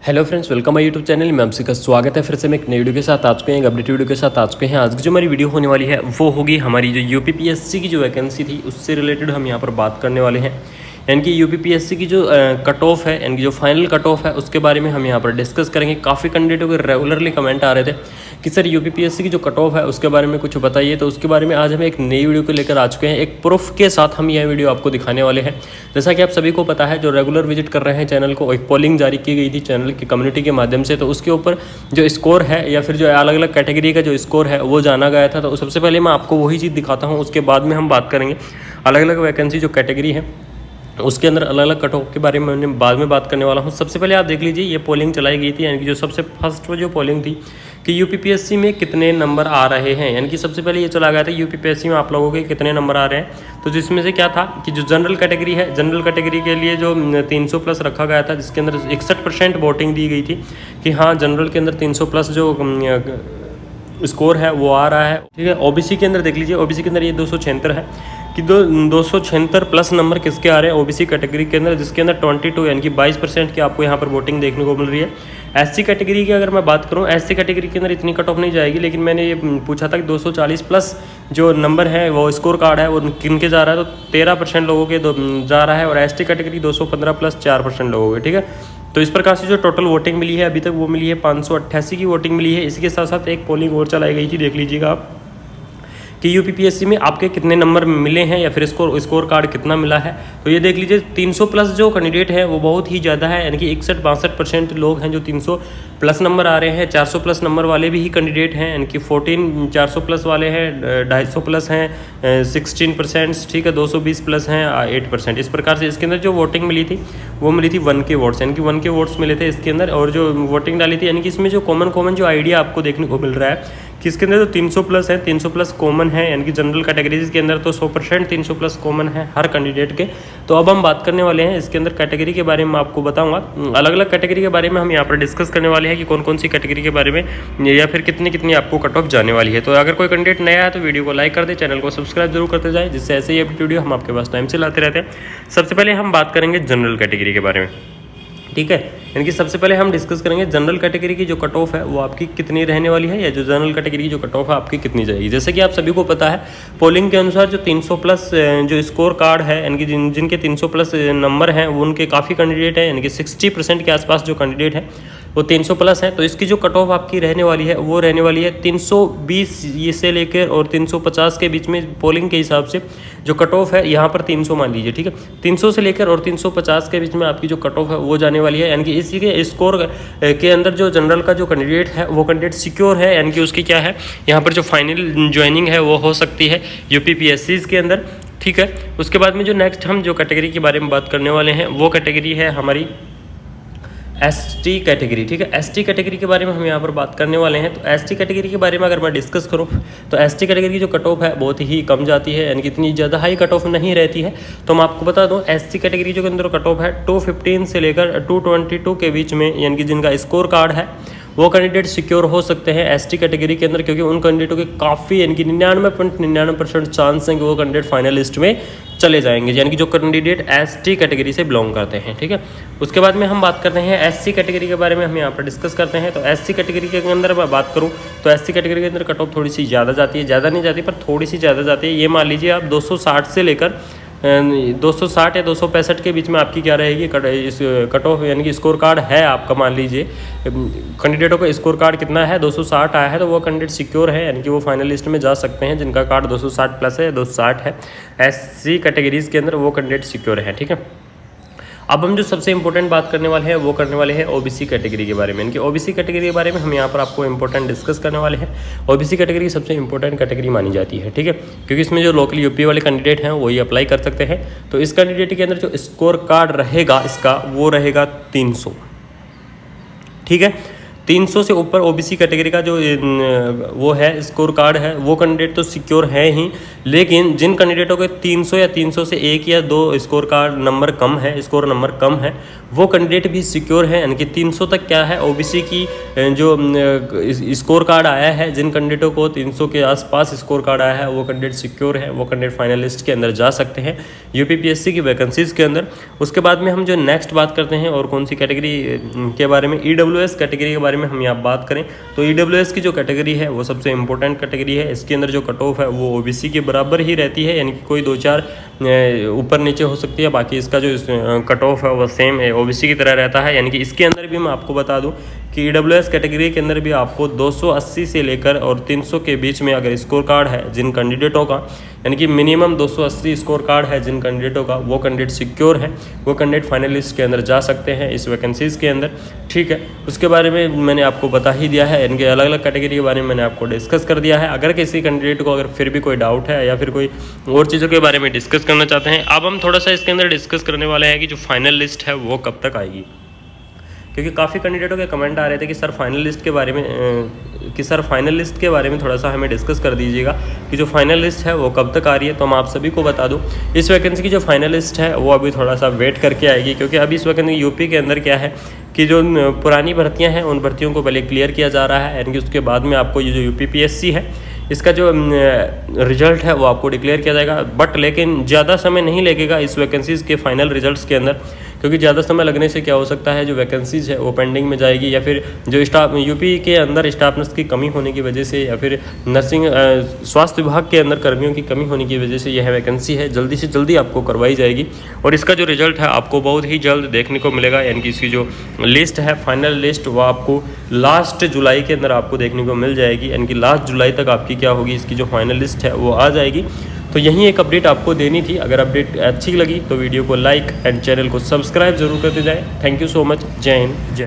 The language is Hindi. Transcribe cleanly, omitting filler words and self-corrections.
Hello friends, welcome my YouTube channel में आप सभी का स्वागत है। फिर से मैं एक नई वीडियो के साथ आ चुके हैं, एक अपडेट वीडियो के साथ आ चुके हैं। आज की जो हमारी वीडियो होने वाली है वो होगी हमारी जो यूपीपीएससी की जो वैकेंसी थी उससे रिलेटेड हम यहाँ पर बात करने वाले हैं। यानी कि यूपीपीएससी की जो कट ऑफ है, यानी कि जो फाइनल कट ऑफ है उसके बारे में हम यहाँ पर डिस्कस करेंगे। काफ़ी कैंडिडेटों के रेगुलरली कमेंट आ रहे थे कि सर यूपीपीएससी की जो कट ऑफ है उसके बारे में कुछ बताइए। तो उसके बारे में आज हम एक नई वीडियो को लेकर आ चुके हैं। एक प्रूफ के साथ हम यह वीडियो आपको दिखाने वाले हैं। जैसा कि आप सभी को पता है, जो रेगुलर विजिट कर रहे हैं चैनल को, एक पोलिंग जारी की गई थी चैनल की कम्युनिटी के माध्यम से। तो उसके ऊपर जो स्कोर है या फिर जो अलग अलग कैटेगरी का जो स्कोर है वो जाना गया था। तो सबसे पहले मैं आपको वही चीज़ दिखाता हूँ, उसके बाद में हम बात करेंगे अलग अलग वैकेंसी जो कैटेगरी है उसके अंदर अलग अलग कट ऑफ के बारे में मैं बाद में बात करने वाला हूँ। सबसे पहले आप देख लीजिए, ये पोलिंग चलाई गई थी, यानी कि जो सबसे फर्स्ट जो पोलिंग थी कि यूपीपीएससी में कितने नंबर आ रहे हैं। यानी कि सबसे पहले ये चला गया था यूपीपीएससी में आप लोगों के कितने नंबर आ रहे हैं। तो जिसमें से क्या था कि जो जनरल कैटेगरी है, जनरल कैटेगरी के लिए जो 300 प्लस रखा गया था, जिसके अंदर 61% वोटिंग दी गई थी कि हाँ जनरल के अंदर 300 प्लस जो स्कोर है वो आ रहा है। ठीक है, ओबीसी के अंदर देख लीजिए, ओबीसी के अंदर ये 276 है कि 276 प्लस नंबर किसके आ रहे हैं ओबीसी कैटेगरी के अंदर, जिसके अंदर 22 यानी कि 22% की आपको यहाँ पर वोटिंग देखने को मिल रही है। एससी कैटेगरी की अगर मैं बात करूँ, एससी कैटेगरी के अंदर इतनी कट ऑफ नहीं जाएगी, लेकिन मैंने ये पूछा था कि 240 प्लस जो नंबर है वो स्कोर कार्ड है वो किन के जा रहा है, तो 13% लोगों के जा रहा है। और एसटी कैटेगरी 215 प्लस 4% लोगों के। ठीक है, तो इस प्रकार से जो टोटल वोटिंग मिली है अभी तक वो मिली है 588 की वोटिंग मिली है। इसके साथ साथ एक पोलिंग और चलाई गई थी, देख लीजिएगा आप कि यूपीपीएससी में आपके कितने नंबर मिले हैं या फिर स्कोर कार्ड कितना मिला है। तो ये देख लीजिए, 300 प्लस जो कैंडिडेट है वो बहुत ही ज़्यादा है, यानी कि 61-62% लोग हैं जो 300 प्लस नंबर आ रहे हैं। 400 प्लस नंबर वाले भी ही कैंडिडेट हैं, यानी कि 14 400 प्लस वाले हैं, 250 प्लस हैं 16%। ठीक है, 220 प्लस हैं 8%। इस प्रकार से इसके अंदर जो वोटिंग मिली थी वो मिली थी 1 के वोट्स, यानी कि 1 के वोट्स मिले थे इसके अंदर। और जो वोटिंग डाली थी, यानी कि इसमें जो कॉमन जो आइडिया आपको देखने को मिल रहा है कि इसके अंदर जो 300 प्लस है, 300 प्लस कॉमन है, यानी कि जनरल कैटेगरीज के अंदर तो 100% 300 प्लस कॉमन है हर कैंडिडेट के। तो अब हम बात करने वाले हैं इसके अंदर कैटेगरी के बारे में, आपको बताऊंगा अलग अलग कैटेगरी के बारे में हम यहाँ पर डिस्कस करने वाले हैं कि कौन कौन सी कैटेगरी के बारे में या फिर कितनी आपको कट ऑफ जाने वाली है। तो अगर कोई कैंडिडेट नया है तो वीडियो को लाइक कर दे, चैनल को सब्सक्राइब जरूर करते जाए, जिससे ऐसे ही अपडेट वीडियो हम आपके पास टाइम से लाते रहते हैं। सबसे पहले हम बात करेंगे जनरल कैटेगरी के बारे में। ठीक है, यानी कि सबसे पहले हम डिस्कस करेंगे जनरल कैटेगरी की जो कट ऑफ है वो आपकी कितनी रहने वाली है, या जो जनरल कैटेगरी की जो कट ऑफ है आपकी कितनी जाएगी। जैसे कि आप सभी को पता है, पोलिंग के अनुसार जो 300 प्लस जो स्कोर कार्ड है, यानी कि जिनके 300 प्लस नंबर हैं वो उनके काफ़ी कैंडिडेट हैं, यानी कि 60% के आसपास जो कैंडिडेट है वो 300 प्लस है। तो इसकी जो कट ऑफ आपकी रहने वाली है वो रहने वाली है 320 ये से लेकर और 350 के बीच में। पोलिंग के हिसाब से जो कट ऑफ है यहाँ पर 300 मान लीजिए। ठीक है, 300 से लेकर और 350 के बीच में आपकी जो कट ऑफ है वो जाने वाली है। यानी कि इसी के स्कोर के अंदर जो जनरल का जो कैंडिडेट है वो कैंडिडेट सिक्योर है, यानी कि उसकी क्या है यहाँ पर जो फाइनल ज्वाइनिंग है वो हो सकती है यूपीपीएससी के अंदर। ठीक है, उसके बाद में जो नेक्स्ट हम जो कैटेगरी के बारे में बात करने वाले हैं वो कैटेगरी है हमारी एसटी कैटेगरी। ठीक है, एसटी कैटेगरी के बारे में हम यहाँ पर बात करने वाले हैं। तो एसटी कैटेगरी के बारे में अगर मैं डिस्कस करूँ तो एसटी कैटेगरी की जो कट ऑफ है बहुत ही कम जाती है, यानी कि इतनी ज़्यादा हाई कट ऑफ नहीं रहती है। तो मैं आपको बता दूँ, एसटी कैटेगरी जो के अंदर कट ऑफ है 215 से लेकर 222 के बीच में, यानी कि जिनका स्कोर कार्ड है वो कैंडिडेट सिक्योर हो सकते हैं एसटी कैटेगरी के अंदर, क्योंकि उन कैंडिडेटों के काफ़ी यानी कि 99.99% चांस हैं कि वो कैंडिडेट फाइनल लिस्ट में चले जाएंगे, यानी कि जो कैंडिडेट एसटी कैटेगरी से बिलोंग करते हैं। ठीक है, उसके बाद में हम बात करते हैं एससी कैटेगरी के बारे में, हम यहाँ पर डिस्कस करते हैं। तो एससी कैटेगरी के अंदर मैं बात करूँ तो एससी कैटेगरी के अंदर कट ऑफ थोड़ी सी ज़्यादा जाती है, ज़्यादा नहीं जाती पर थोड़ी सी ज़्यादा जाती है। ये मान लीजिए आप 260 से लेकर 260 या 265 के बीच में आपकी क्या रहेगी कट ऑफ, यानी कि स्कोर कार्ड है आपका। मान लीजिए कैंडिडेटों का स्कोर कार्ड कितना है, 260 आया है, तो वो कैंडिडेट सिक्योर है, यानी कि वो फाइनल लिस्ट में जा सकते हैं जिनका कार्ड 260 प्लस है, 260 है। एससी कैटेगरीज के अंदर वो कैंडिडेट सिक्योर है। ठीक है, अब हम जो सबसे इंपॉर्टेंट बात करने वाले हैं वो करने वाले हैं ओबीसी कैटेगरी के बारे में। यानी कि ओबीसी कैटेगरी के बारे में हम यहाँ पर आपको इंपॉर्टेंट डिस्कस करने वाले हैं। ओबीसी कैटेगरी सबसे इंपॉर्टेंट कैटेगरी मानी जाती है। ठीक है, क्योंकि इसमें जो लोकल यूपी वाले कैंडिडेट हैं वही अप्लाई कर सकते हैं। तो इस कैंडिडेट के अंदर जो स्कोर कार्ड रहेगा इसका वो रहेगा 300। ठीक है, 300 से ऊपर ओबीसी कैटेगरी का जो वो है स्कोर कार्ड है, वो कैंडिडेट तो सिक्योर है ही, लेकिन जिन कैंडिडेटों के 300 या 300 से 1 या 2 स्कोर कार्ड नंबर कम है, स्कोर नंबर कम है, वो कैंडिडेट भी सिक्योर है। यानी कि 300 तक क्या है, ओबीसी की जो स्कोर कार्ड आया है, जिन कैंडिडेटों को 300 के आसपास स्कोर कार्ड आया है, वो कैंडिडेट सिक्योर है, वो कैंडिडेट फाइनल लिस्ट के अंदर जा सकते हैं यूपीपीएससी की वैकेंसीज़ के अंदर। उसके बाद में हम जो नेक्स्ट बात करते हैं और कौन सी कैटेगरी के बारे में, ईडब्ल्यूएस कैटेगरी के बारे में हम यहाँ बात करें तो ईडब्ल्यूएस की जो कैटेगरी है वो सबसे इंपॉर्टेंट कैटेगरी है। इसके अंदर जो कट ऑफ है वो ओबीसी के बराबर ही रहती है, यानी कि कोई 2-4 ऊपर नीचे हो सकती है, बाकी इसका जो कट ऑफ है वो सेम ओबीसी की तरह रहता है। यानी कि इसके अंदर भी मैं आपको बता दूं कि ईडब्ल्यूएस कैटेगरी के अंदर भी आपको 280 से लेकर और 300 के बीच में अगर स्कोर कार्ड है जिन कैंडिडेटों का, यानी कि मिनिमम 280 स्कोर कार्ड है जिन कैंडिडेटों का, वो कैंडिडेट सिक्योर है, वो कैंडिडेट फाइनल लिस्ट के अंदर जा सकते हैं इस वैकेंसीज़ के अंदर। ठीक है, उसके बारे में मैंने आपको बता ही दिया है, इनके अलग अलग कैटेगरी के बारे में मैंने आपको डिस्कस कर दिया है। अगर किसी कैंडिडेट को अगर फिर भी कोई डाउट है या फिर कोई और चीज़ों के बारे में डिस्कस करना चाहते हैं, अब हम थोड़ा सा इसके अंदर डिस्कस करने वाले हैं कि जो फाइनल लिस्ट है वो कब तक आएगी, क्योंकि काफ़ी कैंडिडेटों के कमेंट आ रहे थे कि सर फाइनल लिस्ट के बारे में थोड़ा सा हमें डिस्कस कर दीजिएगा कि जो फाइनल लिस्ट है वो कब तक आ रही है। तो हम आप सभी को बता दूं, इस वैकेंसी की जो फाइनल लिस्ट है वो अभी थोड़ा सा वेट करके आएगी, क्योंकि अभी इस वैकेंसी यूपी के अंदर क्या है कि जो पुरानी भर्तियाँ हैं उन भर्तियों को पहले क्लियर किया जा रहा है, यानी कि उसके बाद में आपको ये जो यूपीपीएससी है इसका जो रिजल्ट है वो आपको डिक्लेयर किया जाएगा। बट लेकिन ज़्यादा समय नहीं लगेगा इस वैकेंसीज़ के फाइनल रिजल्ट्स के अंदर, क्योंकि ज़्यादा समय लगने से क्या हो सकता है, जो वैकेंसीज़ है वो पेंडिंग में जाएगी, या फिर जो स्टाफ यूपी के अंदर स्टाफ नर्स की कमी होने की वजह से, या फिर नर्सिंग स्वास्थ्य विभाग के अंदर कर्मियों की कमी होने की वजह से यह वैकेंसी है जल्दी से जल्दी आपको करवाई जाएगी। और इसका जो रिजल्ट है आपको बहुत ही जल्द देखने को मिलेगा, यानी कि इसकी जो लिस्ट है फाइनल लिस्ट वो आपको लास्ट जुलाई के अंदर आपको देखने को मिल जाएगी, यानी कि लास्ट जुलाई तक आपकी क्या होगी, इसकी जो फाइनल लिस्ट है वो आ जाएगी। तो यही एक अपडेट आपको देनी थी। अगर अपडेट अच्छी लगी तो वीडियो को लाइक एंड चैनल को सब्सक्राइब जरूर करते जाएं। Thank you so much. जय हिंद, जय